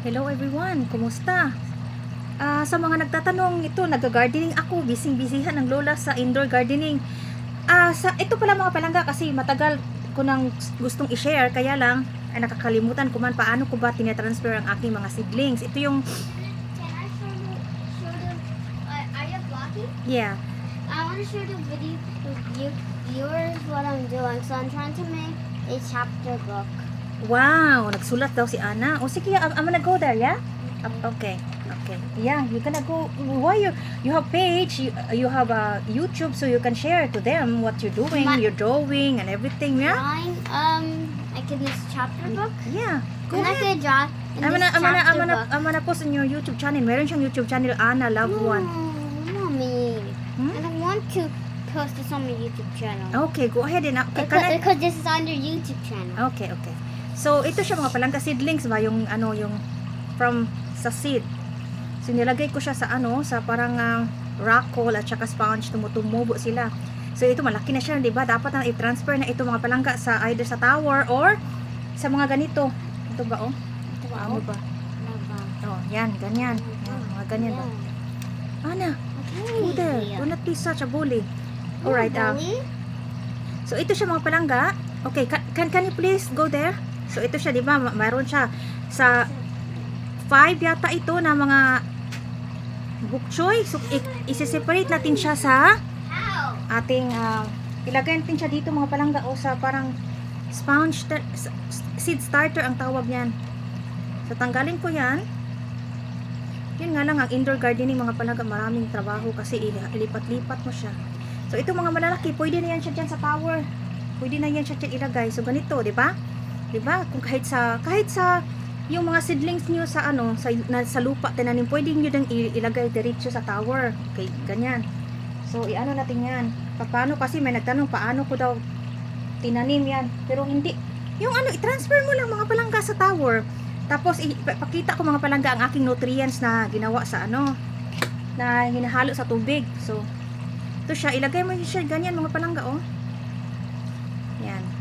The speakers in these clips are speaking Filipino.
Hello everyone, kumusta? Sa mga nagtatanong, ito, nag-gardening ako, bising-bisihan ng lola sa indoor gardening. Ito pala mga palangga kasi matagal ko nang gustong i-share, kaya lang ay nakakalimutan ko man paano ko ba tinatransfer ang aking mga seedlings. Ito yung... Can I show the are you vlogging? Yeah. I want to show the video with you viewers what I'm doing. So I'm trying to make a chapter book. Wow, nagsulat daw si Ana. O sige, I'm gonna go there, yeah? Okay. Yeah, you're gonna go. Why you have page, you have a YouTube, so you can share to them what you're doing, your drawing and everything, yeah? Drawing, I can use chapter book. Yeah, go And I ahead. can draw in this chapter book. I'm gonna post on your YouTube channel. Meron siyang YouTube channel, Ana Love One. Mommy. Hmm? I don't want to post this on my YouTube channel. Okay, go ahead and Because this is on your YouTube channel. Okay. So ito siya mga palangga seedlings ba yung yung from sa seed. So nilagay ko siya sa sa parang rockwool at saka sponge, tumubo sila. So ito malaki na siya, 'di ba? Dapat na i-transfer na ito mga palangga sa either sa tower or sa mga ganito. Ito ba Ito ba ano ba? Oh, yan, ganyan. Yan, mga ganyan ba? Ana, go there. Do not be such a bully. Alright, so ito siya mga palangga. Okay, can you please go there? So ito siya, 'di ba? Mayroon siya sa 5 yata ito na mga bok choy. So i-separate natin siya sa ating ilagay natin siya dito mga palangga sa parang sponge seed starter ang tawag niyan. So tanggalin ko 'yan. Yun nga lang ang indoor gardening mga palangga, maraming trabaho kasi ilipat-lipat mo siya. So ito mga malalaki, pwede na yan siya dyan sa tower. Pwede na yan siya dyan ilagay. So ganito, 'di ba? 'Di ba? Kung kahit sa yung mga seedlings niyo sa sa lupa tinanim, pwede niyo dang ilagay diretso sa tower. Okay, ganyan. So iano natin 'yan. Paano kasi may nagtanong paano ko daw tinanim 'yan. Pero hindi. Yung i-transfer mo lang mga palangga sa tower. Tapos ipakita ko mga palangga ang aking nutrients na ginawa sa na hinahalo sa tubig. So ito siya, ilagay mo siya ganyan mga palangga Yan.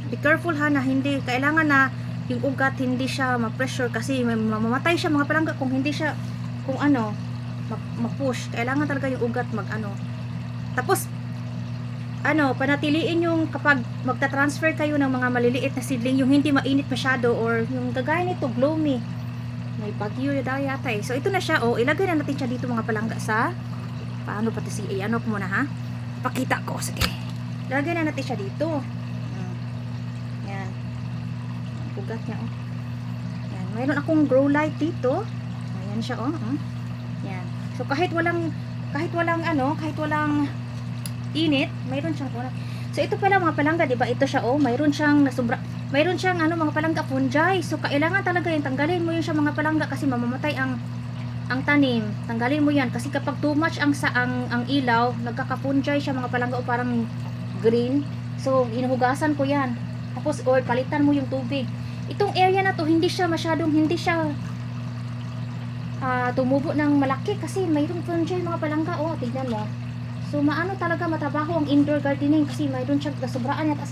Be careful ha na hindi kailangan na yung ugat hindi siya ma-pressure kasi mamamatay siya mga palangga kung hindi siya ma-push. Kailangan talaga yung ugat Tapos panatiliin yung kapag magta-transfer kayo ng mga maliliit na seedling, yung hindi mainit masyado or yung kagaya nito gloomy. May bagyo yata So ito na siya, ilagay na natin siya dito mga palangga sa paano pati ko muna ha. Pakita ko, sige. Ilagay na natin siya dito. Yan. Ugat niya Yan, mayroon akong grow light dito. Ayan siya Yan. So kahit walang init, mayroon siyang So ito pala mga palangga, 'di ba? Ito siya mayroon siyang mayroon siyang mga palangga fungi. So kailangan talaga yung tanggalin mo yun siya mga palangga kasi mamamatay ang tanim. Tanggalin mo yan kasi kapag too much ang ilaw, nagkaka-fungi siya mga palangga parang green. So inuhugasan ko yan. Tapos or palitan mo yung tubig. Itong area na to hindi siya tumubo ng malaki kasi mayroong fungi mga palangga. Tignan mo. So maano talaga matrabaho ang indoor gardening kasi mayroon siyang kasobraan yata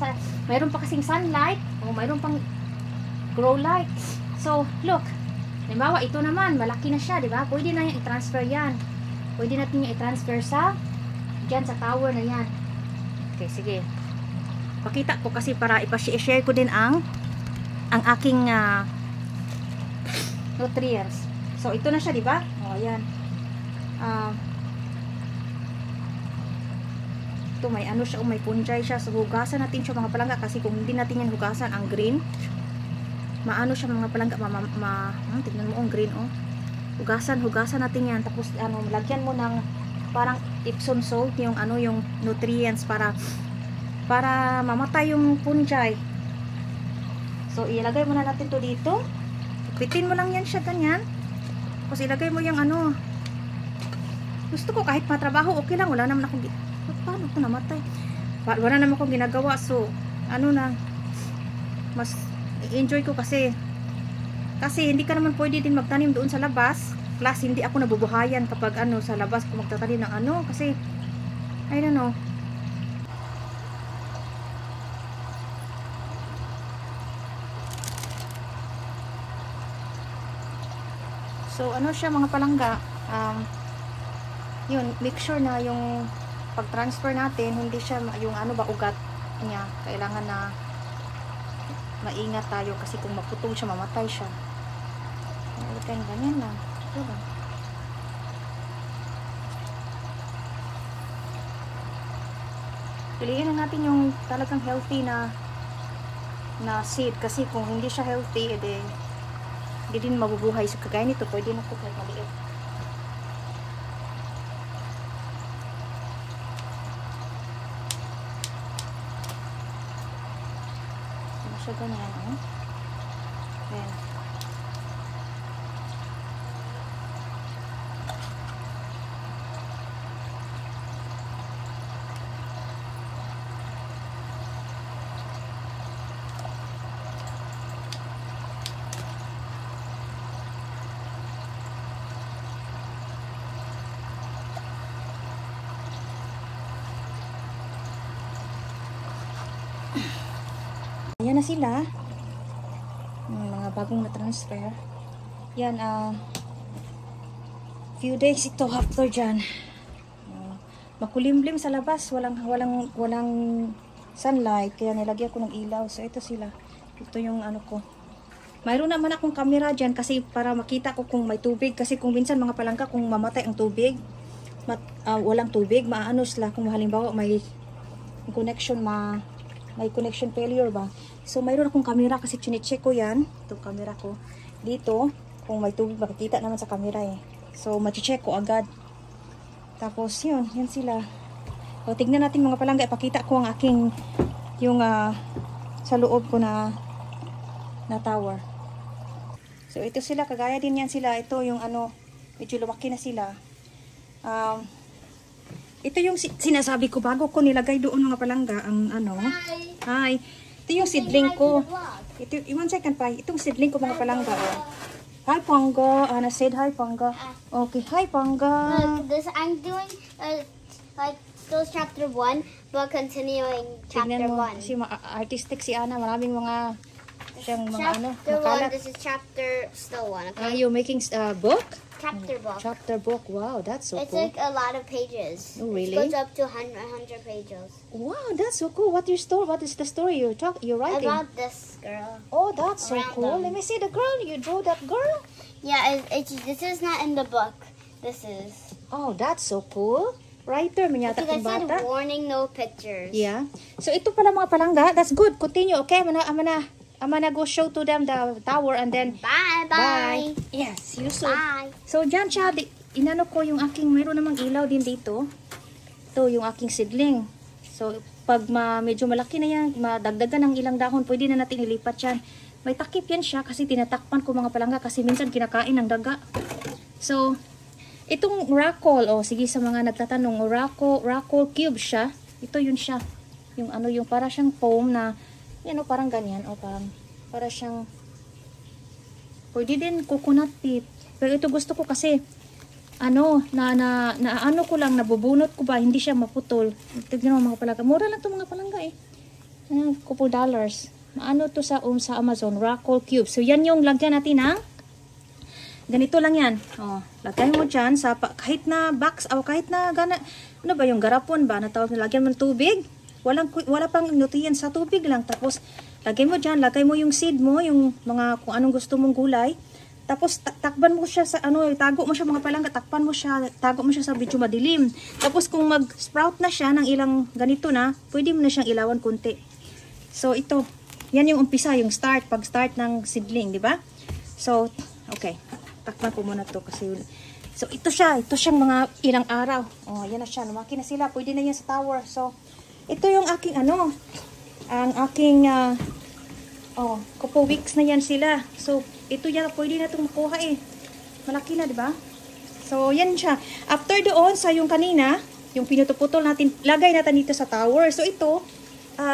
mayroon pa kasing sunlight mayroon pang grow light. So look, halimbawa ito naman malaki na siya, 'di ba? Pwede na yung i-transfer yan. Pwede natin yung i-transfer diyan sa tower na yan. Okay, sige. Pakita ko kasi para i-share ko din ang aking nutrients. So ito na siya, 'di ba? Ayan. Ito may siya, may fungi siya. So hugasan natin siya mga palangga kasi kung hindi natin yan hugasan ang green, siya mga palangga tingnan mo ang green Hugasan natin yan tapos lagyan mo ng parang Epsom salt yung yung nutrients para mamatay yung fungi. So ilagay mo na natin to dito. Pitin mo lang yan siya ganyan. Tapos ilagay mo yung gusto ko kahit matrabaho okay lang, wala naman akong paano ko namatay? Wala naman akong ginagawa. So mas enjoy ko kasi hindi ka naman pwede din magtanim doon sa labas. Plus hindi ako nabubuhayan kapag sa labas kung magtatanim ng kasi I don't know. So, ano siya mga palangga, yun, make sure na yung pag-transfer natin, hindi siya yung ano ba, ugat niya. Kailangan na maingat tayo kasi kung maputol siya, mamatay siya. Ganyan lang. Ito lang. Piliin na natin yung talagang healthy na seed kasi kung hindi siya healthy, edi hindi din mabubuhay. So kagaya nito, pwede na ito kahit maliit. Ano siya ganyan, oh? Ayan. Ayan na sila. Yung mga bagong na-transfer. Yan, few days ito after dyan. Makulimlim sa labas. Walang sunlight. Kaya nilagyan ko ng ilaw. So, ito sila. Ito yung ano ko. Mayroon naman akong camera dyan kasi para makita ko kung may tubig. Kasi kung minsan mga palangka, kung mamatay ang tubig, walang tubig, maano sila. Kung halimbawa may connection, may connection failure ba. So, mayroon akong camera kasi chine-check ko yan. Itong camera ko. Dito, kung may tubig, makikita naman sa camera eh. So, machi-check ko agad. Tapos, yun sila. O, tignan natin mga palangga. Ipakita ko ang aking, yung, sa loob ko na tower. So, ito sila. Kagaya din yan sila. Ito yung ano, medyo lumaki na sila. Ito yung sinasabi ko bago ko nilagay doon mga palangga. Ang ano. Hi. Ito yung seedling ko. Ito, 1 second pa. Itong seedling ko mga palangga. Hi, Panga. Anna said hi, Panga. Okay, hi, Panga. Look, this I'm doing like still chapter 1, but continuing chapter 1. Kasi artistic si Ana. Maraming mga siyang mga ano. Chapter 1. Makalat. This is chapter still 1. Okay. You're making book? Chapter book. Chapter book. Wow, that's so It's cool. like a lot of pages. Oh, really? It goes up to 100 pages. Wow, that's so cool. What is the story you're writing? About this girl. Oh, that's so Around cool. them. Let me see the girl. You drew that girl? Yeah, this is not in the book. This is. Oh, that's so cool. Writer, may yata Because kong I said bata. warning, no pictures. Yeah. So, ito pala mga palangga. That's good. Continue. Okay, I'm gonna go show to them the tower and then Bye. Yes, you so. Bye. So, dyan siya. Inano ko yung aking, mayroon namang ilaw din dito. Ito, yung aking seedling. So, pag medyo malaki na yan, madagdagan ng ilang dahon, pwede na natin ilipat yan. May takip yan siya kasi tinatakpan ko mga palangga kasi minsan kinakain ng daga. So, itong Rakol, sige sa mga nagtatanong, Rakol cube siya. Ito yun siya. Yung ano, yung para siyang foam na, parang ganyan. Para siyang, pwede din coconut tip. Pero ito gusto ko kasi, ano ko lang, nabubunot ko ba, hindi siya maputol. Tignan mo mga palangga. Mura lang to mga palangga eh. Couple dollars. Maano to sa Amazon, Rakol cube. So, yan yung lagyan natin ng ganito lang yan. Lagay mo dyan sa kahit na box o kahit na ano ba yung garapon ba na tawag na lagyan mo ng tubig. Wala pang nutrients sa tubig lang. Tapos lagay mo dyan, lagay mo yung seed mo, yung mga kung anong gusto mong gulay. Tapos takban mo siya sa tago mo siya mga palangga, tago mo siya sa medyo madilim. Tapos kung mag-sprout na siya ng ilang ganito na, pwede mo na siyang ilawan konti. So ito, yan yung umpisa, yung pag-start ng seedling, di ba? So, okay. Takpan ko muna to kasi so ito siyang mga ilang araw. Yan na siya, lumaki na sila, pwede na yan sa tower. So ito yung aking ang aking couple weeks na yan sila. So ito yan, pwede na itong makuha eh. Malaki na, di ba? So yan siya. After doon sa yung kanina, yung pinutuputol natin, lagay natin dito sa tower. So ito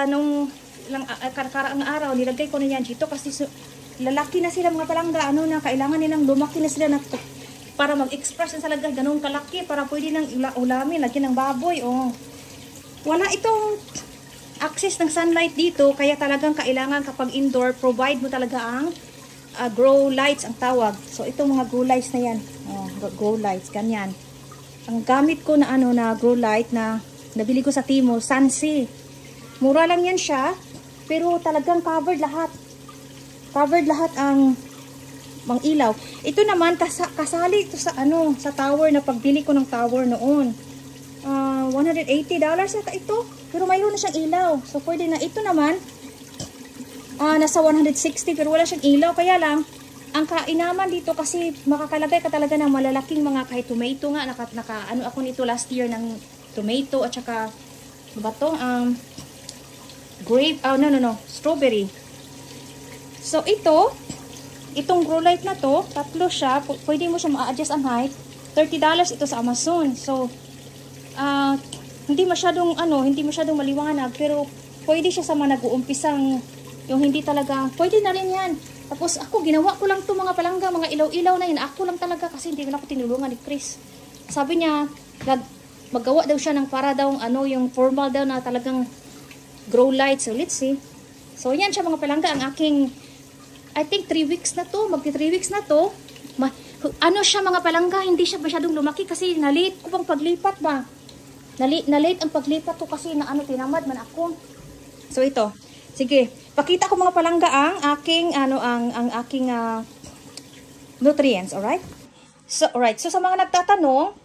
nung karaang araw nilagay ko na yan dito kasi lalaki na sila mga palangga, kailangan nilang lumaki na sila para mag-express sa lagay, ganun kalaki, para pwede nang ulamin, lagyan ng baboy, Wala itong access ng sunlight dito, kaya talagang kailangan kapag indoor, provide mo talaga ang grow lights ang tawag. So itong mga grow lights na yan. Oh, grow lights, ganyan. Ang gamit ko na ano na grow light na nabili ko sa Timo, Sansi. Mura lang yan siya, pero talagang covered lahat. Covered lahat ang mang ilaw. Ito naman kasali ito sa ano, sa tower na pagbili ko ng tower noon. $180 yata ito. Pero mayroon na siyang ilaw. So pwede na. Ito naman nasa 160 pero wala siyang ilaw. Kaya lang ang kainaman dito kasi makakalagay ka talaga ng malalaking mga kahit tomato nga. Ano ako nito last year ng tomato at saka ano ba to? Grape. No. Strawberry. So itong grow light na to, tatlo siya. Pwede mo siya ma-adjust ang height. $30 ito sa Amazon. So hindi masyadong maliwanag pero pwede siya sa mga nag-uumpisang yung hindi talaga, pwede na rin yan. Tapos ako, ginawa ko lang to mga palangga, mga ilaw-ilaw na yun. Ako lang talaga kasi hindi na ako tinulungan ni Chris. Sabi niya, maggawa daw siya ng para daw, yung formal daw na talagang grow light. So let's see. So yan siya mga palangga, ang aking, I think 3 weeks na to, magti 3 weeks na to. Siya mga palangga, hindi siya masyadong lumaki kasi na-late ko pang paglipat ba. Na-late ang paglipat ko kasi tinamad man ako. So ito. Sige, pakita ko mga palangga ang aking aking nutrients, alright? So sa mga nagtatanong,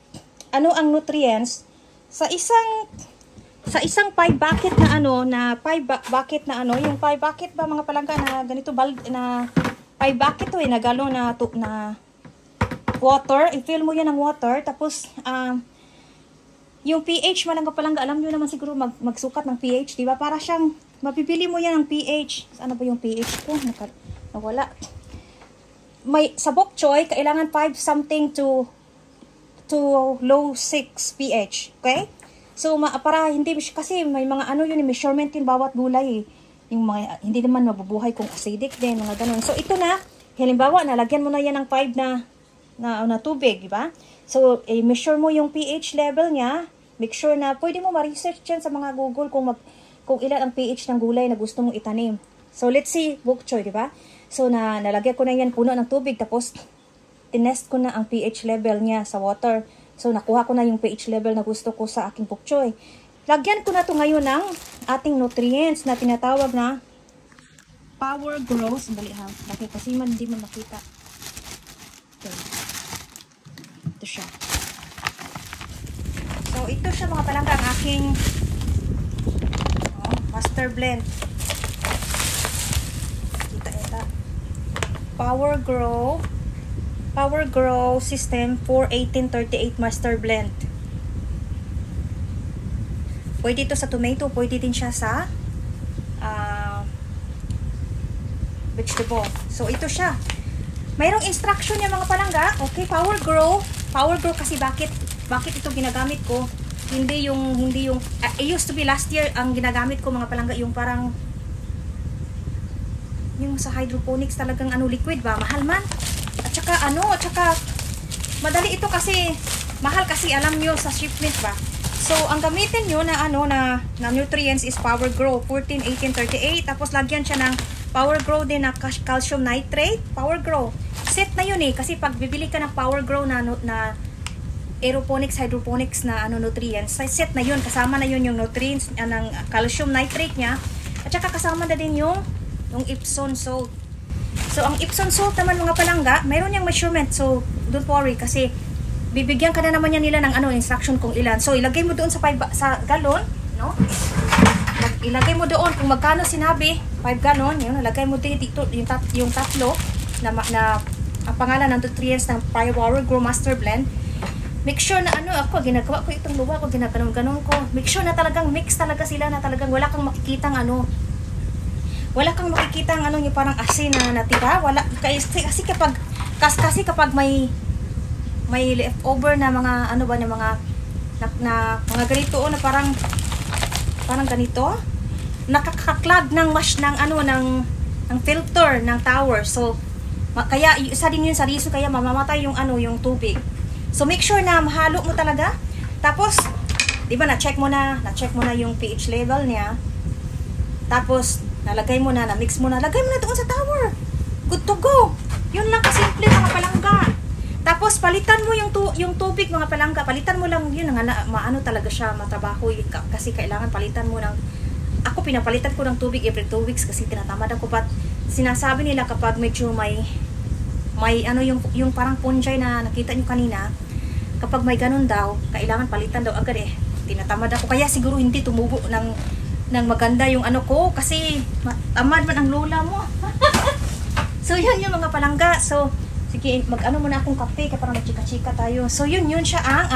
ano ang nutrients sa isang 5 bucket na bucket na yung 5 bucket ba mga palangga na ganito na 5 bucket to na galon na water, i-fill mo yan ng water tapos yung pH man ang palangga, alam niyo naman siguro magsukat ng pH, di ba? Para siyang mapipili mo yan ng pH. Saan ba yung pH ko? Nawala. Sa bok choy, kailangan 5 something to low 6 pH. Okay? So, para hindi, kasi may mga measurement din bawat gulay. Yung mga, hindi naman mabubuhay kung acidic din, mga ganun. So, ito na, halimbawa, nalagyan mo na yan ng 5 na tubig, di ba? So, measure mo yung pH level niya. Make sure na, pwede mo ma-research yan sa mga Google kung ilan ang pH ng gulay na gusto mong itanim. So, let's see, bok choy, di ba? So, nalagyan ko na yan puno ng tubig, tapos, tinest ko na ang pH level niya sa water. So, nakuha ko na yung pH level na gusto ko sa aking bok choy. Lagyan ko na to ngayon ng ating nutrients na tinatawag na Power Grows. Dali ha, laki kasi hindi man makita. Okay. Ito siya. So, ito siya mga palangga ang aking master blend. Kita. Power Grow System 41838 Master Blend. Pwede ito sa tomato, pwede din siya sa vegetable. So ito siya. Mayroong instruction niya mga palangga. Okay, Power Grow kasi bakit ito ginagamit ko? Hindi yung it used to be last year ang ginagamit ko mga palangga yung parang yung sa hydroponics talagang liquid ba, mahal man. At saka madali ito kasi mahal kasi alam nyo sa shipment ba. So ang gamitin nyo na nutrients is Power Grow 141838 tapos lagyan siya ng Power Grow din na calcium nitrate. Power Grow set na yun kasi pag bibili ka ng Power Grow na aeroponics, hydroponics na nutrients, set na yun, kasama na yun yung nutrients ng calcium nitrate niya at saka kasama na din yung Epsom salt. So ang Epsom salt naman mga palangga, mayroon yung measurement, so don't worry kasi bibigyan ka na naman yan nila ng instruction kung ilan. So ilagay mo doon sa galon, no? Ilagay mo doon kung magkano sinabi, 5 gallon, yun, ilagay mo dito yung tatlo na ang pangalan ng nutrients ng Power Grow Master Blend. Make sure na ginagawa ko itong luwa ko, ginaganon ko. Make sure na talagang mix talaga sila na talagang wala kang makikitang yung parang asin na natira. Wala kasi kapag may leftover na mga na mga ganito na parang ganito, nakakaklag ng ng filter ng tower. So kaya isa din yun sa reason kaya mamamatay yung tubig. So make sure na mahalo mo talaga. Tapos, 'di ba na-check mo na yung pH level niya. Tapos, na-mix mo na, lagay mo na doon sa tower. good to go. Yun lang kasimple mga palangga. Tapos palitan mo yung tubig mga palangga. Palitan mo lang yun maano talaga siya matrabaho kasi kailangan palitan mo ng ako pinapalitan ko ng tubig every 2 weeks kasi tinatamad ako, but sinasabi nila kapag medyo may ano yung parang punjay na nakita nyo kanina, kapag may ganun daw, kailangan palitan daw agad eh. Tinatamad ako, kaya siguro hindi tumubo ng maganda yung ano ko kasi tamad man ang lola mo. So yun yung mga palangga. So sige, mag-ano muna akong kape kaya parang magchika-chika tayo. So yun siya ang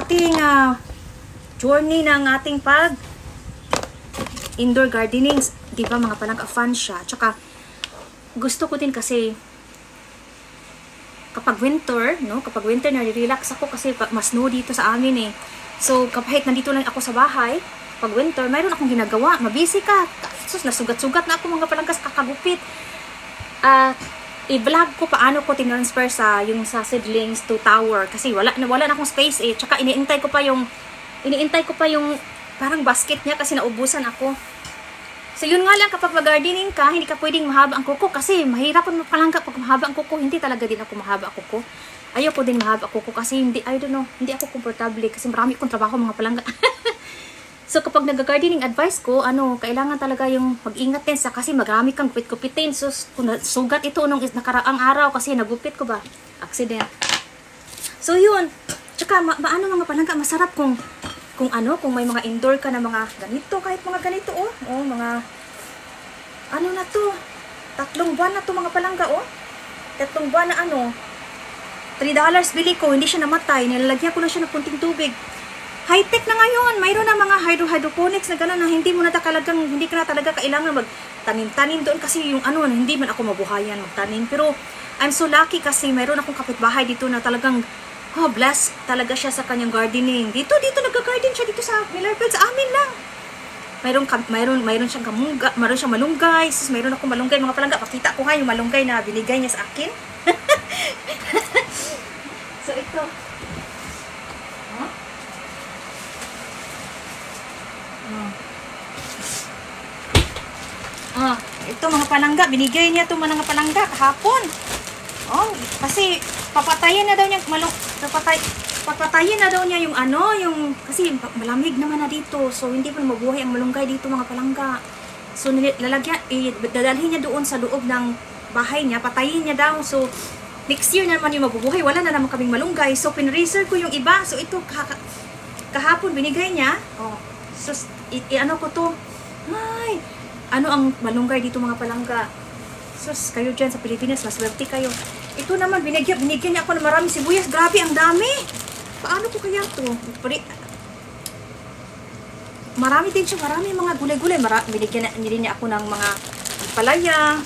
ating journey ng ating pag indoor gardening. Di ba mga palangga, fun siya. Tsaka gusto ko din kasi kapag winter, no? Kapag winter na-relax ako kasi mas snow dito sa amin eh. So kahit nandito lang ako sa bahay, pag winter, mayroon akong ginagawa. Mabisi ka. Sus, nasugat-sugat na ako mga palanggas kakagupit. I-vlog ko paano ko tinransfer sa seedlings to tower kasi wala na akong space eh. Tsaka iniintay ko pa yung parang basket niya kasi naubusan ako. So yun nga lang, kapag mag-gardening ka, hindi ka pwedeng mahaba ang kuko kasi mahirap ang palangga pag mahaba ang kuko. Hindi talaga din ako mahaba ang kuko. Ayoko din mahaba ang kuko kasi hindi ako komportable kasi marami akong trabaho mga palangga. So kapag nag-gardening advice ko, kailangan talaga yung mag-ingat din sa kasi marami kang gupit-gupitin. So kung sugat ito nung nakaraang araw kasi nagupit ko ba? Accident. So yun. Tsaka maano mga palangga, masarap kung may mga indoor ka na mga ganito, kahit mga ganito mga ano na to, 3 buwan na to mga palangga 3 buwan na $3 bili ko, hindi siya namatay, nilalagyan ko na siya ng kunting tubig. High-tech na ngayon, mayroon na mga hydroponics na gano'n na hindi ka na talaga kailangan magtanim-tanim doon kasi yung hindi man ako mabuhayan magtanim. Pero I'm so lucky kasi mayroon akong kapitbahay dito na talagang blessed talaga siya sa kanyang gardening. Dito nagga-garden siya dito sa Millerfield, sa amin lang. Mayroon siyang kamungga, mayroon siyang malunggay. Sus, mayroon akong malunggay mga palangga. Pakita ko nga yung malunggay na binigay niya sa akin. So ito. Ito mga palangga, binigay niya ito mga palangga kahapon. Kasi papatayin na daw niya yung kasi malamig naman na dito. So hindi pa mabuhay ang malunggay dito mga palangga. So dadalhin niya doon sa loob ng bahay niya, patayin niya daw. So next year naman yung mabubuhay, wala na naman kaming malunggay. So pinreserve ko yung iba. So ito kahapon binigay niya. So ko to. Ay, ang malunggay dito mga palangga. Sus, kayo dyan sa Pilipinas, maswerte kayo. Ito naman, binigyan niya ako ng maraming sibuyas. Grabe, ang dami. Paano ko kaya to? Marami din siya, marami mga gulay-gulay. Binigyan niya ako ng mga palaya.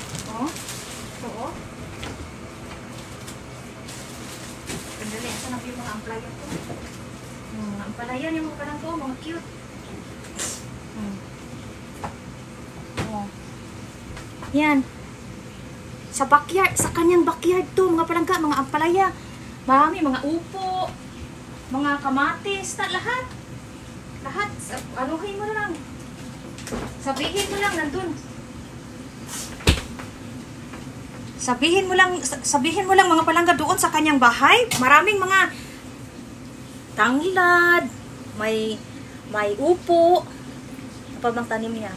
Pandali, asa na yung mga ampalaya ko? Mga ampalaya niya mga parang to, mga cute. Yan. Sa backyard, sa kanyang backyard to, mga palangga, mga ampalaya. Marami, mga upo, mga kamatis, lahat. Lahat. Anuhin mo na lang. Sabihin mo lang, nandun. Sabihin mo lang mga palangga doon sa kanyang bahay. Maraming mga tanglad, may upo. Ano pa bang tanim niya?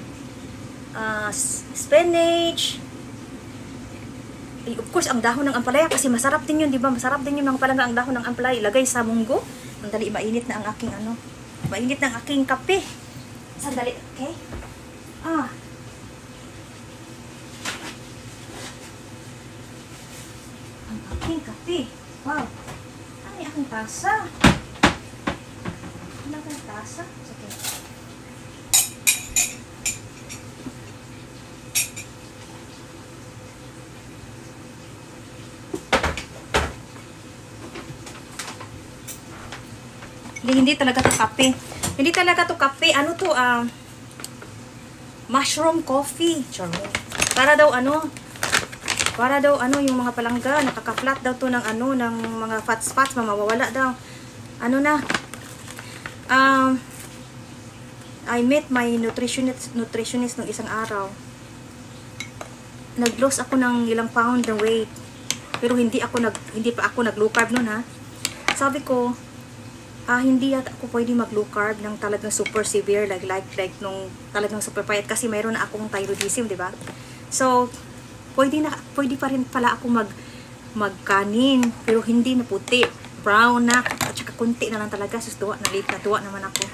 Spinach. Of course, ang dahon ng ampalaya kasi masarap din yun, di ba? Masarap din yun mga palangga, ang dahon ng ampalaya. Ilagay sa munggo. Sandali, mainit na ang aking mainit na ang aking kape. Sandali, okay? Ang aking kape. Wow. Ano yung aking tasa? Ano ang tasa? Okay. Hindi talaga to kape. Hindi talaga to kape. Ano to? Mushroom coffee. Para daw yung mga palangga, nakaka-flat daw to ng ng mga fat spots, mawawala daw. I met my nutritionist nung isang araw. nag-loss ako ng ilang pound na weight. Pero hindi pa ako nag-low carb noon, ha. Sabi ko, hindi yata ako pwede mag-low carb ng talagang super severe, like nung talagang super payat, kasi mayroon na akong thyroidism, di ba? So, pwede pa rin pala ako magkanin, pero hindi na puti, brown na, at saka kunti na lang talaga. So, natuwa naman ako.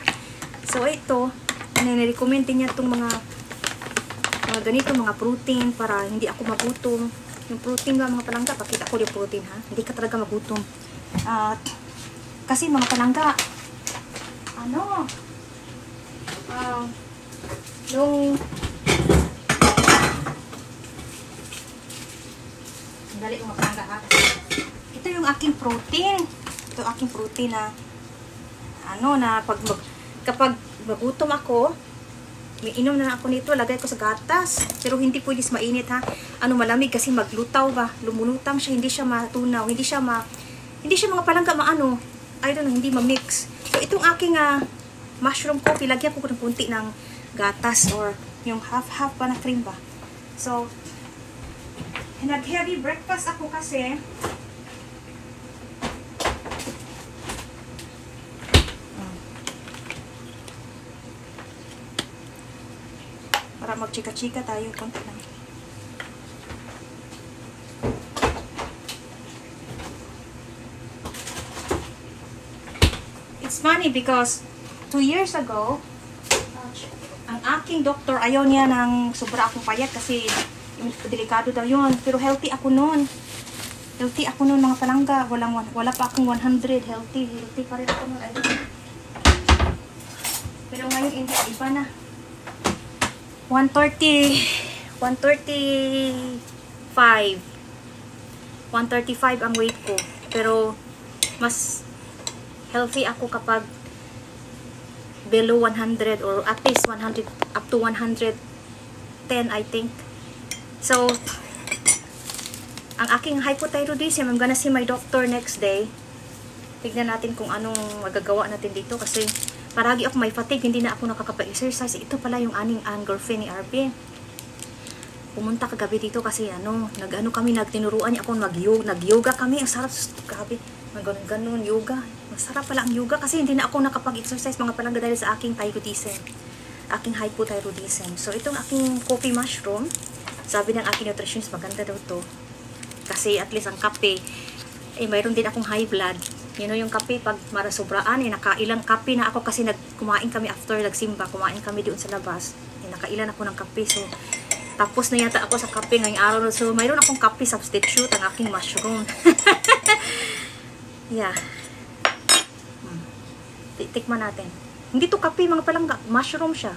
So, ito, nirecommend din niya itong mga ganito, mga protein, para hindi ako magutom. Yung protein ba, mga palangga, pakita ko yung protein, ha? Hindi ka talaga magutom. Kasi mga palangga, yung dali ko mga palangga, ha? Ito yung aking protein. Ito aking protein na kapag magutom ako, may inom na ako nito, lagay ko sa gatas. Pero hindi pwede mainit, ha. Malamig kasi maglutaw ba. Lumulutang siya, hindi siya matunaw, hindi siya mga palangga I don't know, hindi ma-mix. So itong aking mushroom coffee, lagyan ko ng kunti ng gatas or yung half pa na cream ba. So nag-heavy breakfast ako kasi para magchika-chika tayo konti lang. It's funny because 2 years ago, ang aking doktor ayaw niya ng sobra akong payat kasi delikado daw yun. Pero healthy ako noon. Healthy ako noon, mga palangga. Wala pa akong 100. Healthy pa rin ako noon. Pero ngayon hindi, iba na. 135 ang weight ko, pero mas healthy ako kapag below 100 or at least 100 up to 110, I think. So ang aking hypothyroidism, I'm gonna see my doctor next day. Tignan natin kung anong magagawa natin dito kasi paragi ako may fatigue, hindi na ako nakakapa-exercise. Ito pala yung ang girlfriend ni RP. Pumunta kagabi dito kasi nagtinuruan niya ako nag-yoga kami. Ang sarap, grabe. Ganun yoga. Masarap pala ang yoga kasi hindi na ako nakapag-exercise, mga palangga, dahil sa aking thyroidism. Aking hypothyroidism. So itong aking coffee mushroom, sabi ng aking nutritionist, maganda daw to. Kasi at least ang kape, mayroon din akong high blood. Yung kape, pag marasobraan, nakailang kape na ako kasi kumain kami after nagsimba, kumain kami doon sa labas. Nakailan ako ng kape. So, tapos na yata ako sa kape ngayong araw. So, mayroon akong kape substitute, ang aking mushroom. Yeah. Tikman natin. Hindi to kape, mga palangga. Mushroom siya.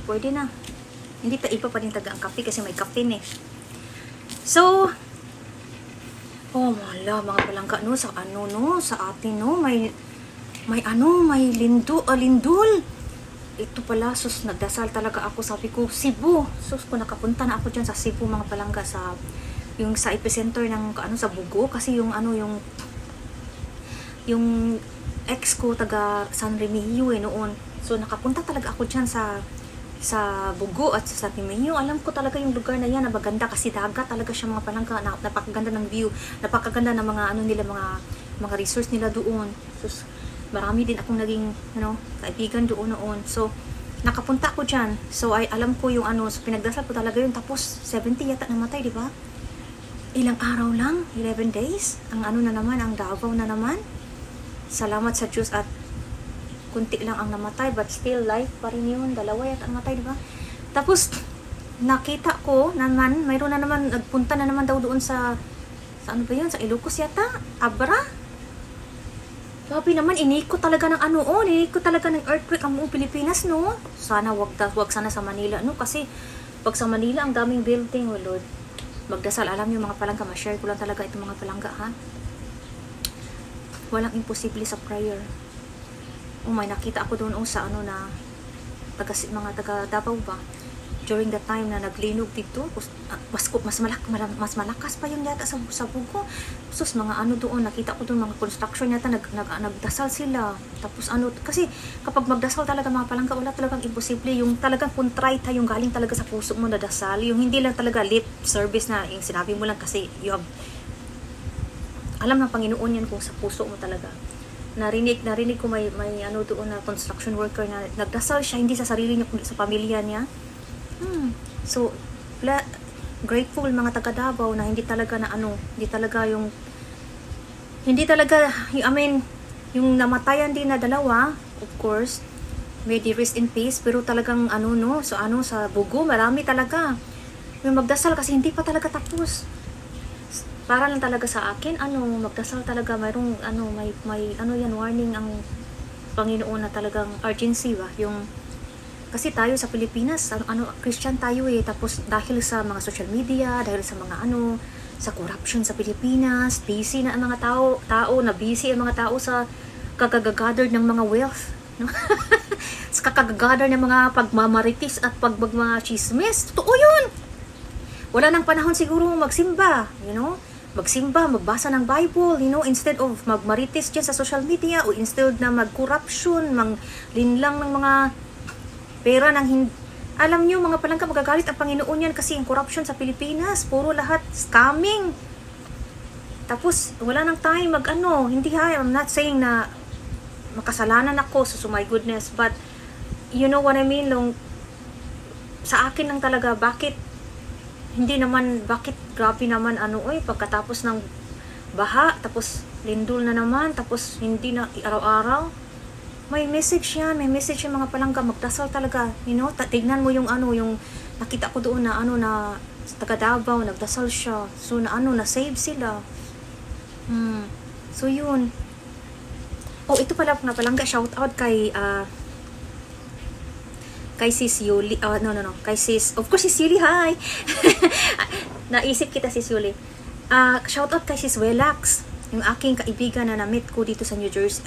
Pwede na. Hindi iba pa rin taga ang kape kasi may kape eh. So, oh mala, mga palangga, sa atin, may lindol. Ito pala, nagdasal talaga ako, sabi ko, Cebu. Kung nakapunta na ako dyan sa Cebu, mga palangga, sa epicenter ng, sa Bugo, kasi yung ex ko, taga San Remigio noon. So, nakapunta talaga ako dyan sa Bugo at sa Remigio. Alam ko talaga yung lugar na yan, na maganda kasi dagat talaga siya, mga palangga. Napakaganda ng view, napakaganda ng mga mga resource nila doon. So marami din akong naging kaibigan doon noon. So nakapunta ako diyan. So alam ko yung so pinagdasal ko talaga yun. Tapos 70 yata namatay, di ba? Ilang araw lang, 11 days. Ang na naman, ang Davao na naman. Salamat sa Diyos at kunti lang ang namatay, but still life pa rin yun. Dalawa yata namatay, di ba? Tapos, nakita ko naman, mayroon na naman, nagpunta na naman daw doon sa ano ba yun? Sa Ilocos yata? Abra? Sabi naman, inikot talaga ng inikot talaga ng earthquake ang buong Pilipinas, no? Sana wag sana sa Manila, no? Kasi, pag sa Manila, ang daming building, oh Lord. Magdasal, alam niyo mga palangga, ma-share ko lang talaga itong mga palangga, ha? Walang imposible sa prayer. May nakita ako doon sa mga taga Davao ba? during the time na naglinog dito, mas malakas pa yung yata sa bugo. Sus, mga ano doon, nakita ko doon, mga construction yata, nagdasal sila. Tapos ano, kasi kapag magdasal talaga mga palangga, wala talagang imposible. Yung talagang contrite, yung galing talaga sa puso mo na dasal. Yung hindi lang talaga lip service na yung sinabi mo lang kasi you have, alam ng Panginoon yan kung sa puso mo talaga. Narinig ko may ano doon na construction worker na nagdasal siya, hindi sa sarili niya, kundi sa pamilya niya. So, grateful mga taga Davao na hindi talaga yung namatayan din na dalawa, of course, may they rest in peace, pero talagang sa bugo, marami talaga. May magdasal kasi hindi pa talaga tapos. Para lang talaga sa akin, magdasal talaga, mayroong may warning ang Panginoon na talagang urgency ba, kasi tayo sa Pilipinas, Christian tayo tapos dahil sa mga social media, dahil sa mga sa corruption sa Pilipinas, busy na ang mga busy ang mga tao sa kagagather ng mga wealth, no? Sa kagagather ng mga pagmamaritis at mga chismis. Totoo yun! Wala nang panahon siguro magsimba, magsimba, magbasa ng Bible, instead of magmaritis dyan sa social media, o instead na mag-corruption, manglinlang ng mga pera ng alam nyo mga palangga, magagalit ang Panginoon yan kasi yung corruption sa Pilipinas, puro lahat scamming. Tapos, wala nang time hindi I'm not saying na makasalanan ako, so my goodness, but, you know what I mean, sa akin lang talaga, bakit grabe naman pagkatapos ng baha, tapos lindol na naman, tapos hindi na araw-araw. May message yan mga palangga, magdasal talaga, tignan mo yung nakita ko doon na sa taga Davao, nagdasal siya, so na save sila. So yun. Ito pala na palangga, shout out kay Sis Yuli, kay Sis, of course Sis Yuli, hi! Naisip kita Sis Yuli. Shout out kay Sis Welax, yung aking kaibigan na na-meet ko dito sa New Jersey.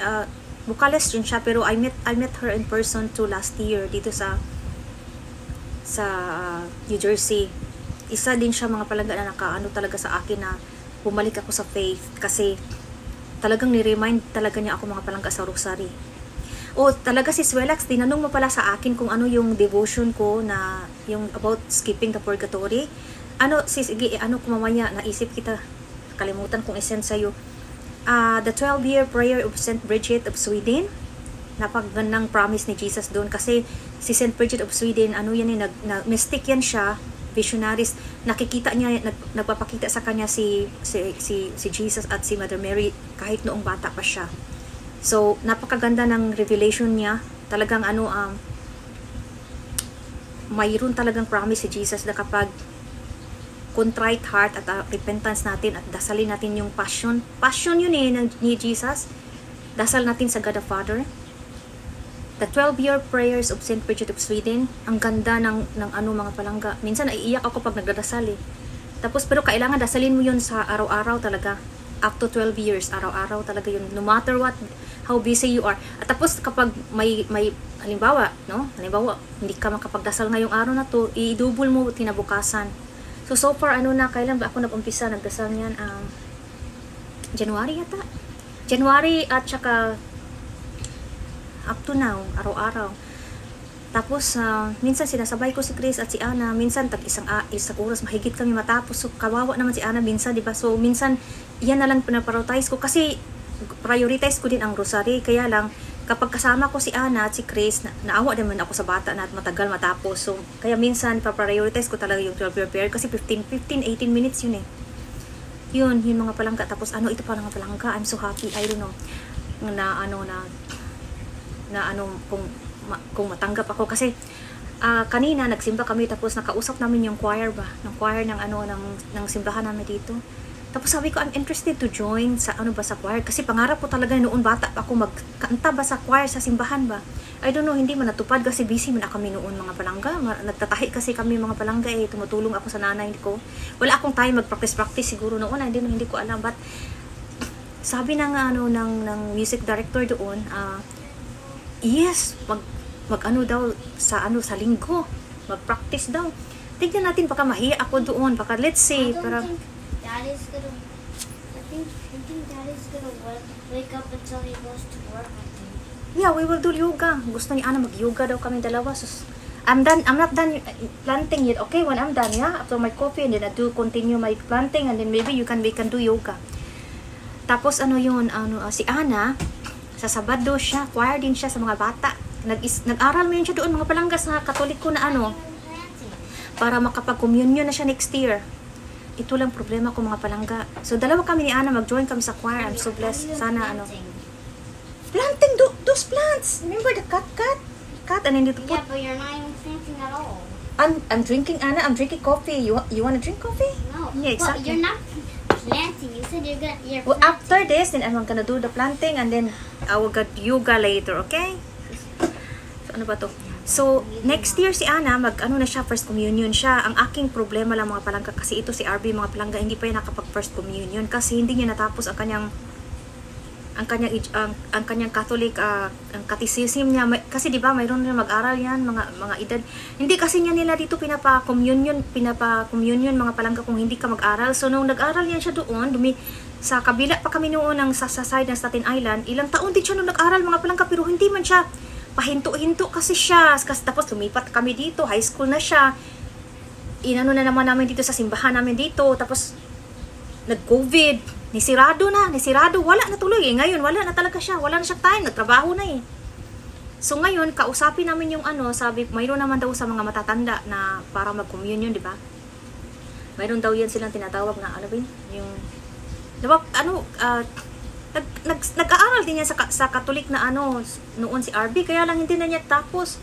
Bukalas din siya, pero I met her in person too last year dito sa New Jersey. Isa din siya mga palangga na talaga sa akin na bumalik ako sa faith, kasi talagang ni-remind talaga niya ako mga palangga sa rosary. Talaga si Swelax, tinanong mo pala sa akin kung ano yung devotion ko na yung about skipping the purgatory. Sige, ko mamaya, naisip kita, kalimutan kong isend sa'yo. The 12-year prayer of St. Bridget of Sweden, napagandang promise ni Jesus doon, kasi si St. Bridget of Sweden, mystic yan siya, visionaries, nakikita niya, nagpapakita sa kanya si Jesus at si Mother Mary kahit noong bata pa siya. So, napakaganda ng revelation niya. Talagang mayroon talagang promise si Jesus na kapag contrite heart at repentance natin at dasalin natin yung passion yun ni Jesus, dasal natin sa God the Father. The 12-year prayers of St. Bridget of Sweden, ang ganda ng mga palangga. Minsan naiiyak ako pag nagdadasal Tapos pero kailangan dasalin mo yun sa araw-araw talaga. Up to 12 years, araw-araw talaga yun, no matter what, how busy you are. At tapos kapag may halimbawa, hindi ka makapagdasal ngayong araw na to, i-double mo tinabukasan. So far, kailan ba ako nag-umpisa nagdasal niyan? January yata. January at saka up to now, araw-araw. Tapos, minsan sinasabay ko si Chris at si Ana. Minsan, isang oras, mahigit kami matapos. So, kawawa naman si Ana minsan, diba? So, minsan, yan na lang pinaprioritize ko. Kasi, prioritize ko din ang rosary. Kaya lang, kapag kasama ko si Ana at si Chris, naawa naman ako sa bata na matagal matapos. So, kaya minsan, prioritize ko talaga yung 12-year prayer. Kasi 15-18 minutes yun Yun mga palangga. Tapos, ito pa mga palangga. I'm so happy. I don't know. Kung matanggap ako kasi kanina nagsimba kami, tapos nakausap namin yung choir ng simbahan namin dito. Tapos sabi ko, I'm interested to join sa sa choir, kasi pangarap ko talaga noon bata ako magkanta ba sa choir sa simbahan ba. I don't know, hindi man natupad kasi busy man kami noon mga palangga. Nagtatahi kasi kami mga palangga tumutulong ako sa nanay ko. Wala akong time mag-practice siguro noon, hindi ko alam, but sabi ng music director doon, yes, mag daw sa linggo. mag-practice daw. Tignan natin, baka mahiya ako doon. Baka let's I say, don't para... think Daddy's gonna. I think Daddy's gonna wake up until he goes to work. I think. Yeah, we will do yoga. Gusto ni Ana mag-yoga daw kami dalawa. So, I'm not done planting yet. Okay, when I'm done, yeah, after my coffee, and then I do continue my planting, and then maybe we can do yoga. Tapos si Ana, sa Sabado siya, choir din siya sa mga bata. Nag-aral mo yun siya doon, mga palangga sa Katoliko na para makapag-communion na siya next year. Ito lang problema ko mga palangga. So, dalawa kami ni Ana, mag-join kami sa choir. I'm so blessed. Sana, planting those plants. Remember the cat, and then you put... Yeah, but you're not even planting at all. I'm drinking, Ana, I'm drinking coffee. You want to drink coffee? No. Yeah, Well, exactly. you're not planting. You said you're Well, planting. after this, then I'm gonna do the planting, and then I will get yoga later, okay? So, ano ba to? So, next year si Ana, na siya, first communion siya. Ang aking problema lang mga palangga, kasi ito si RB, mga palangga, hindi pa yan nakapag first communion, kasi hindi niya natapos ang kanyang Catholic ang catechism niya. Kasi di ba mayroon rin mag-aral yan mga edad. Hindi kasi niya nila dito pinapa-communion mga palangga kung hindi ka mag-aral. So nung nag-aral yan siya doon, sa kabila pa kami noon sa side ng Staten Island, ilang taon din siya nung nag-aral mga palangga, pero hindi man siya pahinto-hinto kasi siya. Kasi tapos lumipat kami dito, high school na siya. Inano na naman namin dito sa simbahan namin dito. Tapos nag-COVID. Nisirado, wala na tuloy eh. Ngayon, wala na talaga siya. Wala na siya time, nagtrabaho na eh. So ngayon, kausapin namin yung sabi, mayroon naman daw sa mga matatanda na para mag-communion, di ba? Mayroon daw yan silang tinatawag na, yung, diba, nag-aaral din yan sa Katolik na noon si RB, kaya lang hindi na niya tapos.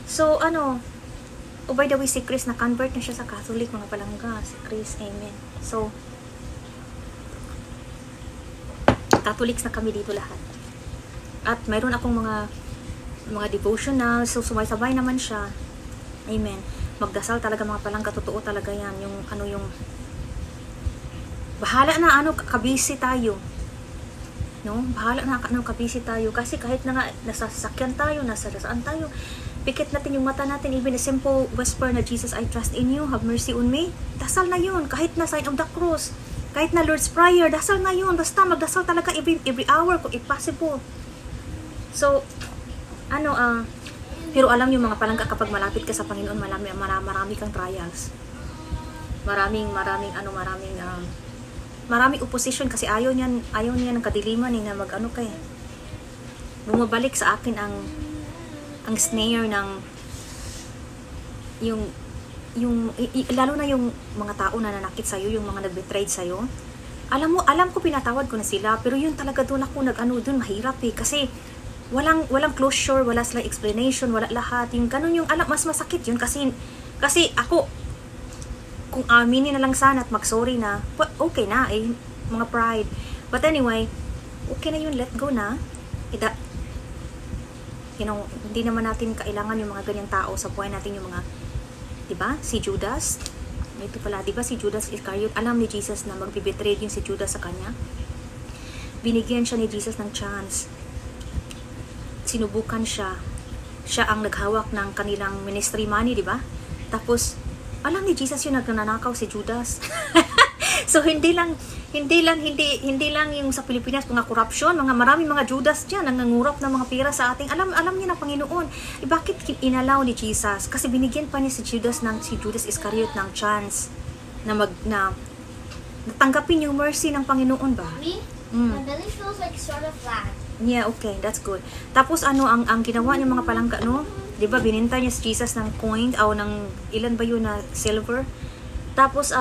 So, by the way, si Chris, na-convert na siya sa Catholic, mga palangga. Si Chris, amen. So, Catholics na kami dito lahat. At mayroon akong mga devotional, so sumaysabay naman siya. Amen. Magdasal talaga mga palangga, totoo talaga yan. Yung bahala na kabisi tayo. No? Bahala na kabisi tayo. Kasi kahit na nga, nasa sasakyan tayo, nasa saan tayo, pikit natin yung mata natin, even a simple whisper na Jesus, I trust in you, have mercy on me. Dasal na yun. Kahit na sign of the cross, kahit na Lord's Prayer, dasal na yun. Basta magdasal talaga every hour kung if possible. So, pero alam niyo mga palangga, kapag malapit ka sa Panginoon, marami kang trials. Maraming opposition kasi ayaw niya ng kadiliman na bumabalik sa akin ang snare ng lalo na yung mga tao na nanakit sa'yo, yung mga nag-betrayed sa'yo. Alam ko pinatawad ko na sila, pero yun talaga doon ako doon mahirap eh, kasi walang closure, wala silang explanation, wala lahat. Yung ganun yung mas masakit yun kasi ako, kung aminin na lang sana at mag-sorry na, okay na eh, mga pride. But anyway, okay na yun, let go na. Hindi naman natin kailangan yung mga ganyang tao sa buhay natin, yung mga, diba, si Judas, ito pala, diba, si Judas Iscariot, alam ni Jesus na magbibetray din si Judas sa kanya. Binigyan siya ni Jesus ng chance. Sinubukan siya ang naghawak ng kanilang ministry money, diba? Tapos, alam ni Jesus yun, nagnanakaw si Judas. So, hindi lang yung sa Pilipinas, mga corruption, maraming mga Judas dyan, nangangurap ng mga pera sa ating, alam niya ng Panginoon. Bakit inalaw ni Jesus? Kasi binigyan pa niya si Judas Iscariot ng chance na natanggapin yung mercy ng Panginoon ba? Me? My belly feels like sort of flat. Yeah, okay, that's good. Tapos ang ginawa niya mga palangga, no? 'Di ba bininta niya si Jesus ng coin ng ilan ba yun na silver? Tapos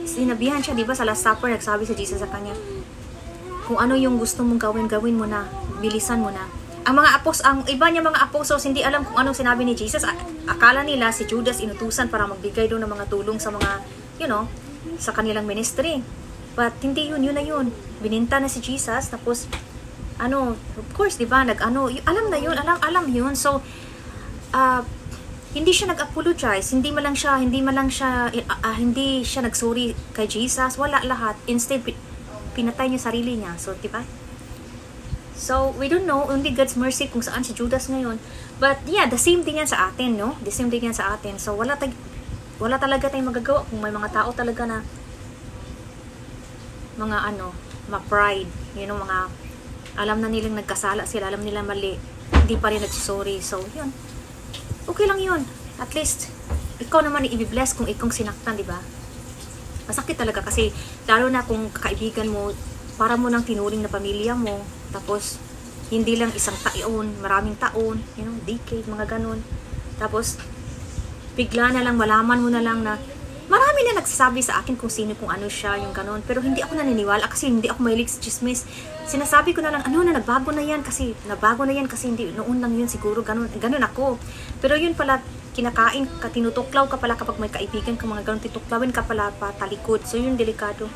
sinabihan siya, 'di ba, sa Last Supper, nagsabi si Jesus sa kanya, kung ano yung gusto mong gawin mo na, bilisan mo na. Ang iba niya mga apostles, hindi alam kung anong sinabi ni Jesus. Akala nila si Judas inutusan para magbigay doon ng mga tulong sa mga, sa kanilang ministry. But hindi yun na yun. Bininta na si Jesus, tapos of course, 'di ba, alam na yun, alam yun. So hindi siya nag-apologize, hindi siya nag-sorry kay Jesus, wala lahat. Instead, pinatay niya sarili niya. So, 'di ba? So, we don't know, only God's mercy kung saan si Judas ngayon. But, yeah, the same thing yan sa atin, no? The same thing yan sa atin. So, wala talaga tayong magagawa kung may mga tao talaga na mga ma-pride, mga alam na nilang nagkasala sila, alam nila mali, hindi pa rin nagsusorry. So, yun. Okay lang yun. At least, ikaw naman i-bless kung ikong sinaktan, di ba? Masakit talaga kasi, lalo na kung kaibigan mo, para mo nang tinuring na pamilya mo, tapos, hindi lang isang taon, maraming taon, decade, mga ganun. Tapos, bigla na lang, malaman mo na lang na, marami na nagsasabi sa akin kung sino, kung ano siya, yung ganun. Pero hindi ako naniniwala kasi hindi ako mahilig sa chismis. Sinasabi ko na lang, nagbago na yan kasi hindi, noon lang yun siguro, ganun ako. Pero yun pala, kinakain ka, tinutuklaw ka pala kapag may kaibigan ka, mga ganun, tituklawin ka pala patalikod. So, yun, delikado.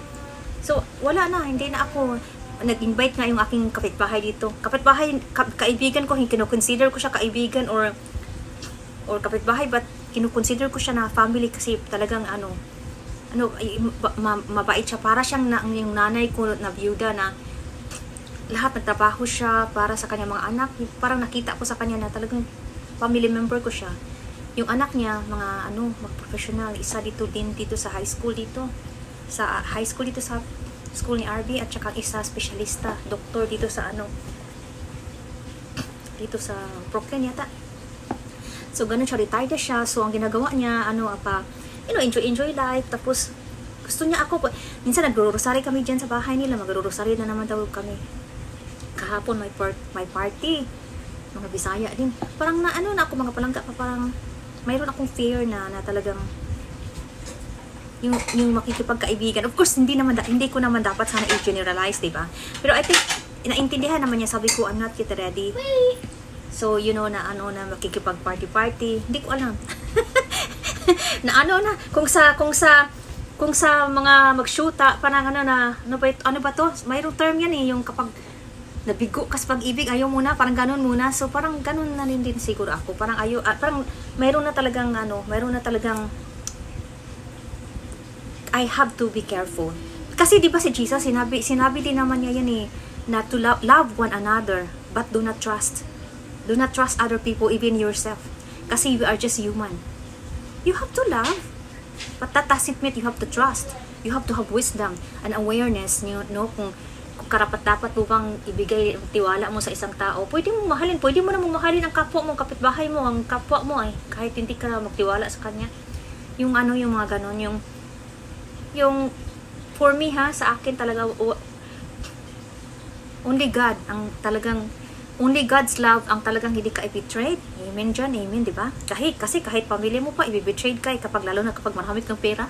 So, wala na, hindi na ako nag-invite nga yung aking kapitbahay dito. Kaibigan ko, kino-consider ko siya kaibigan or kapitbahay, but kino-consider ko siya na family kasi talagang mabait siya. Para siyang yung nanay ko na byuda na lahat nagtrabaho siya para sa kanyang mga anak. Parang nakita ko sa kanya na talagang family member ko siya. Yung anak niya, mga mag-professional, isa dito sa high school dito. Sa school ni RB at saka isa specialista, doktor dito sa dito sa Brooklyn yata. So ganun siya, retired siya. So ang ginagawa niya, enjoy life. Tapos gusto niya ako, minsan nagro-rosary kami dyan sa bahay nila, magro-rosary na naman daw kami. Kahapon may party, mga Bisaya din. Parang na ako mga palangga pa, parang mayroon akong fear na talagang yung makikipagkaibigan. Of course, hindi ko naman dapat sana i-generalize, diba? Pero I think, naintindihan naman niya, sabi ko, I'm not yet ready. So, na makikipag-party-party. Hindi ko alam. kung sa mga mag-shoota, parang ano ba to? Mayroong term yan yung kapag nabigo ka sa pag-ibig, ayaw muna, parang ganun muna. So, parang ganun na rin din siguro ako. Parang parang mayroon na talagang I have to be careful. Kasi di ba si Jesus, sinabi din naman niya yan na to love one another, but do not trust. Do not trust other people, even yourself. Kasi we are just human. You have to love, but that doesn't mean you have to trust. You have to have wisdom and awareness, kung karapat-dapat mo bang ibigay tiwala mo sa isang tao. Pwede mo mahalin, pwede mo na mahalin ang kapwa mo, kapitbahay mo, ang kapwa mo kahit hindi ka magtiwala sa kanya. Yung mga ganon, yung for me sa akin talaga only God's love ang talagang hindi ka i-betrayed. Amen dyan, amen, di ba? Kasi kahit pamilya mo pa, i-betrayed ka lalo na kapag marami kang pera.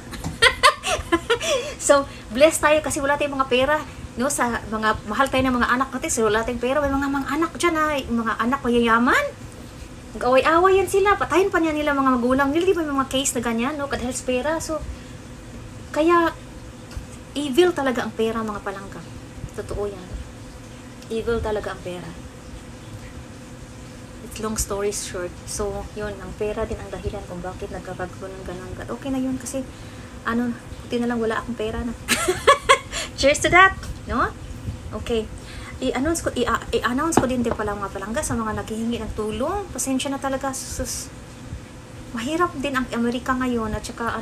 So, blessed tayo kasi wala tayong mga pera. Sa mga mahal tayo ng mga anak natin, so wala tayong pera. May mga anak dyan mga anak mayayaman. Nag-away-away yan sila. Patayin pa niya nila mga magulang nila. Di ba may mga case na ganyan, kadahil pera. So, kaya, evil talaga ang pera, mga palangga. Totoo yan. Evil talaga ang pera. It's long story short. So, yun, ang pera din ang dahilan kung bakit nagkakaroon ng ganun. But okay na yun kasi, buti na lang wala akong pera na. Cheers to that! No? Okay. I-announce ko din pala mga palangga sa mga naghihingi ng tulong. Pasensya na talaga. Mahirap din ang Amerika ngayon at saka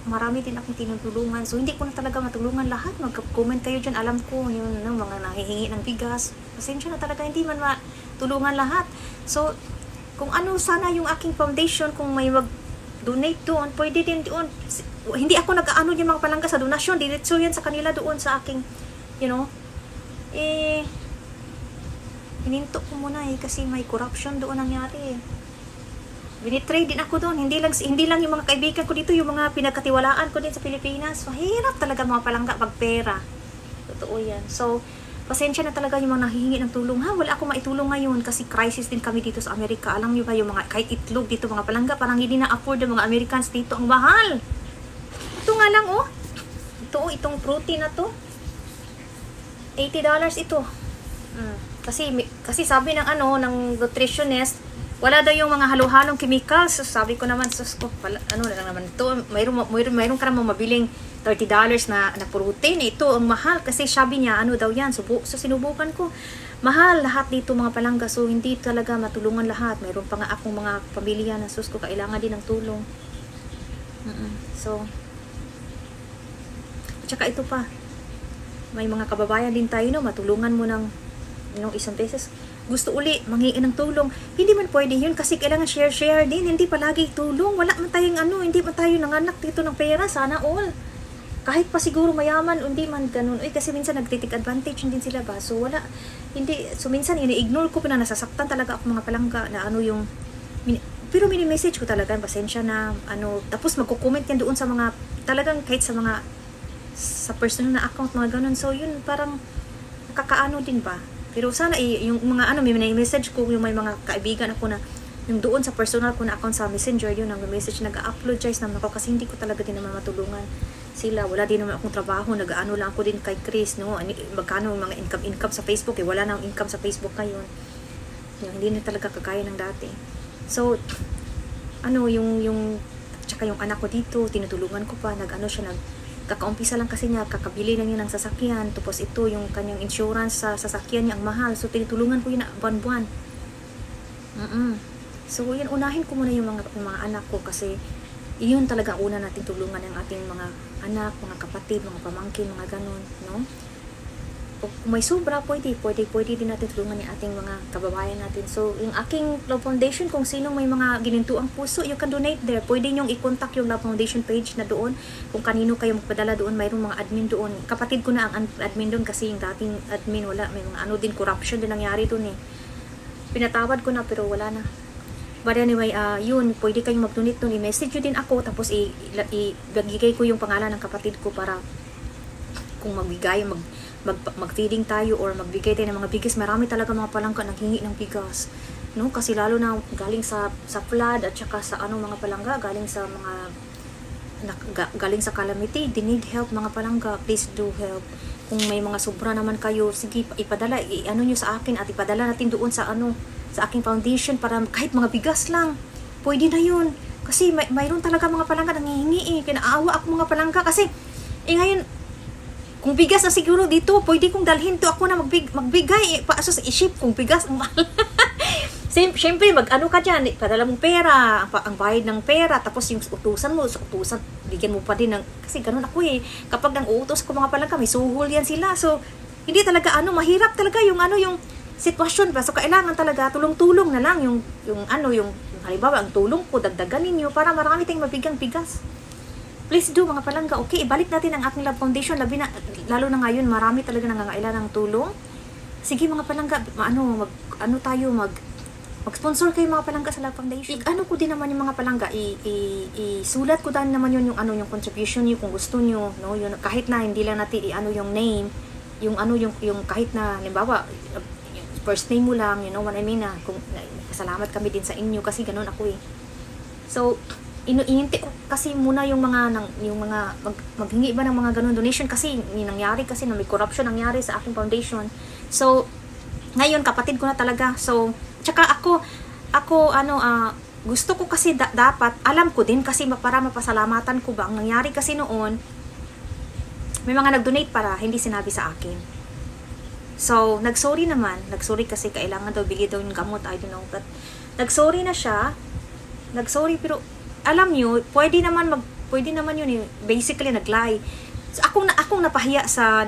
marami din akong tinutulungan. So, hindi ko na talaga matulungan lahat. Mag-comment kayo dyan. Alam ko, yung mga nahihingi ng bigas. Pasensya na talaga, hindi man matulungan lahat. So, kung sana yung aking foundation, kung may mag-donate doon, pwede din doon. Hindi ako nag-ano yung mga palangga sa donasyon. Diretso yan sa kanila doon sa aking, hininto ko muna kasi may corruption doon nangyari Binitray din ako doon. Hindi lang yung mga kaibigan ko dito, yung mga pinagkatiwalaan ko din sa Pilipinas. Mahirap talaga mga palangga pag pera. Totoo yan. So, pasensya na talaga yung mga nahihingi ng tulong. Wala akong maitulong ngayon kasi crisis din kami dito sa Amerika. Alam niyo ba yung mga, kahit itlog dito mga palangga, parang hindi na-afford ng mga Americans dito. Ang mahal. Ito nga lang itong protein na to. $80 ito. Kasi sabi ng ng nutritionist, Wala daw yung mga halo-halong chemicals. So, sabi ko naman, sus ko, ano na naman ito, mayroon ka naman mabiling $30 na protein. Ito, ang mahal. Kasi sabi niya, ano daw yan. So, sinubukan ko. Mahal lahat dito mga palangga. So, hindi talaga matulungan lahat. Mayroon pa nga akong mga pamilya na sus ko, kailangan din ng tulong. So, tsaka ito pa. May mga kababayan din tayo, no, matulungan mo ng isang beses. Gusto uli, manghiin ng tulong. Hindi man pwede yun kasi kailangan share din. Hindi palagi tulong. Wala man tayong hindi man tayo nanganak dito ng pera. Sana all. Kahit pa siguro mayaman, hindi man ganun. Kasi minsan nagtitik advantage din sila ba? So wala. Hindi. So minsan ini-ignore ko na nasasaktan talaga ako mga palangga na pero mini-message ko talaga, pasensya na, tapos magko-comment yan doon sa mga, talagang kahit sa personal na account, mga ganun. So yun, parang nakakaano din ba? Pero sana yung mga may message ko, yung may mga kaibigan ako na yung doon sa personal ko na account sa Messenger, yun ang message, nag-apologize naman ako kasi hindi ko talaga din naman matulungan sila. Wala din naman akong trabaho, nag-ano lang ako din kay Chris, no? Magkano yung mga income sa Facebook, wala na ang income sa Facebook ngayon. Hindi na talaga kagaya ng dati. So, tsaka yung anak ko dito, tinutulungan ko pa, kakaumpisa lang kasi niya, kakabili lang niya ng sasakyan, tapos ito yung kanyang insurance sa sasakyan niya, ang mahal. So, tinutulungan ko yun buwan-buwan. So, yun, unahin ko muna yung mga anak ko kasi yun talaga una natin tulungan ng ating mga anak, mga kapatid, mga pamangkin, mga ganun, no? Kung may sobra, pwede din natin tulungan yung ating mga kababayan natin. So, yung aking Love Foundation, kung sinong may mga ginintuang puso, you can donate there. Pwede nyong i-contact yung Love Foundation page na doon. Kung kanino kayo magpadala doon, mayroong mga admin doon. Kapatid ko na ang admin doon kasi yung dating admin, wala. May mga corruption din nangyari doon eh. Pinatawad ko na pero wala na. But anyway, yun, pwede kayong mag-donate doon. I-message nyo din ako, tapos ibigay ko yung pangalan ng kapatid ko para kung mag-feeding tayo or magbigay tayo ng mga bigas. Marami talaga mga palangga naghingi ng bigas, no? Kasi lalo na galing sa flood at saka sa mga palangga galing sa calamity, they need help mga palangga. Please do help. Kung may mga sobra naman kayo, sige, ipadala, nyo sa akin at ipadala natin doon sa sa aking foundation para kahit mga bigas lang. Pwede na yun. Kasi mayroon talaga mga palangga nanghihingi eh. Kinaawa ako mga palangga kasi ngayon kung bigas na siguro dito, pwede kong dalhin to ako na magbigay. Paasos i-ship kung bigas ang mahal. Siyempre, ka dyan, padala mong pera, ang bayad ng pera, tapos yung utusan mo, bigyan mo pa din ng, kasi ganun ako eh. Kapag nang uutos ko mga palangga, may suhol yan sila. So, hindi talaga mahirap talaga yung sitwasyon pa. So, kailangan talaga, tulong-tulong na lang yung halimbawa, ang tulong ko, dagdagan ninyo para marami tayong mabigang bigas. Please do mga palangga. Okay, ibalik natin ang aking Love Foundation. Lalo na ngayon, marami talaga nangangailangan ng tulong. Sige mga palangga, mag-sponsor kayo mga palangga sa Love Foundation. Ko din naman yung mga palangga, isulat ko din naman yung contribution niyo kung gusto niyo, no? Yun, kahit na hindi lang natin yung name, yung kahit na halimbawa first name mo lang, you know what I mean, kung salamat kami din sa inyo kasi ganun ako eh. So, ininti ko kasi muna yung mga maghingi ba ng mga ganun donation kasi nangyari kasi na may corruption nangyari sa aking foundation. So ngayon kapatid ko na talaga. So tsaka ako gusto ko kasi dapat alam ko din kasi para mapasalamatan ko ba ang nangyari kasi noon may mga nag-donate para hindi sinabi sa akin. So nagsorry kasi kailangan daw bigay daw yung gamot, I don't know, but nagsorry na siya. Pero alam nyo, pwede naman yun eh. Basically nag-lie. So, akong napahiya sa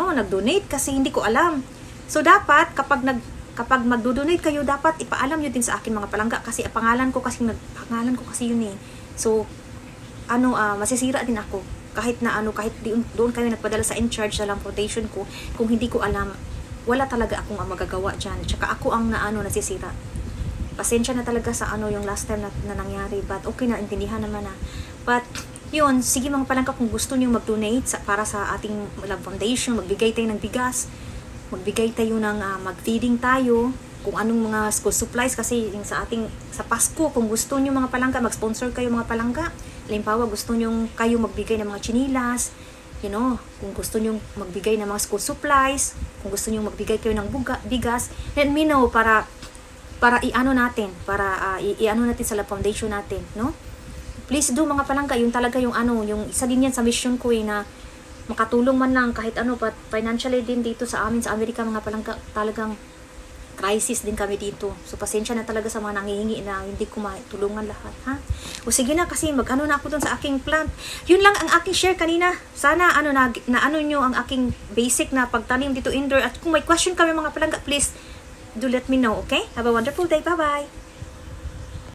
nag-donate kasi hindi ko alam. So dapat kapag magdo-donate kayo, dapat ipaalam nyo din sa akin mga palangga kasi pangalan ko kasi yun eh. So masisira din ako. Kahit doon kayo nagpadala sa in-charge sa Love Foundation ko, kung hindi ko alam, wala talaga akong magagawa dyan. Tsaka ako ang nasisira. Pasensya na talaga sa yung last time na nangyari, but okay na, intindihan naman na. But yun, sige mga palangga, kung gusto niyo mag-donate para sa ating Love Foundation, magbigay tayo ng bigas, magbigay tayo ng mag-feeding tayo, kung anong mga school supplies kasi yung sa Pasko, kung gusto niyo mga palangga, mag-sponsor kayo mga palangga. Halimbawa, gusto niyo kayo magbigay ng mga chinilas, you know, kung gusto niyo magbigay ng mga school supplies, kung gusto niyo magbigay kayo ng bigas, let me know para para i-ano natin, para i-ano natin sa foundation natin, no? Please do mga palangga, yung talaga yung ano, yung isa din yan sa mission ko na makatulong man lang kahit ano, but financially din dito sa amin sa Amerika mga palangga, talagang crisis din kami dito. So, pasensya na talaga sa mga nangihingi na hindi ko matulungan lahat, ha? O sige na, kasi mag-ano na ako dun sa aking plant. Yun lang ang aking share kanina. Sana, ano, na ano nyo ang aking basic na pagtanim dito indoor. At kung may question kami mga palangga, please do let me know, okay? Have a wonderful day. Bye-bye!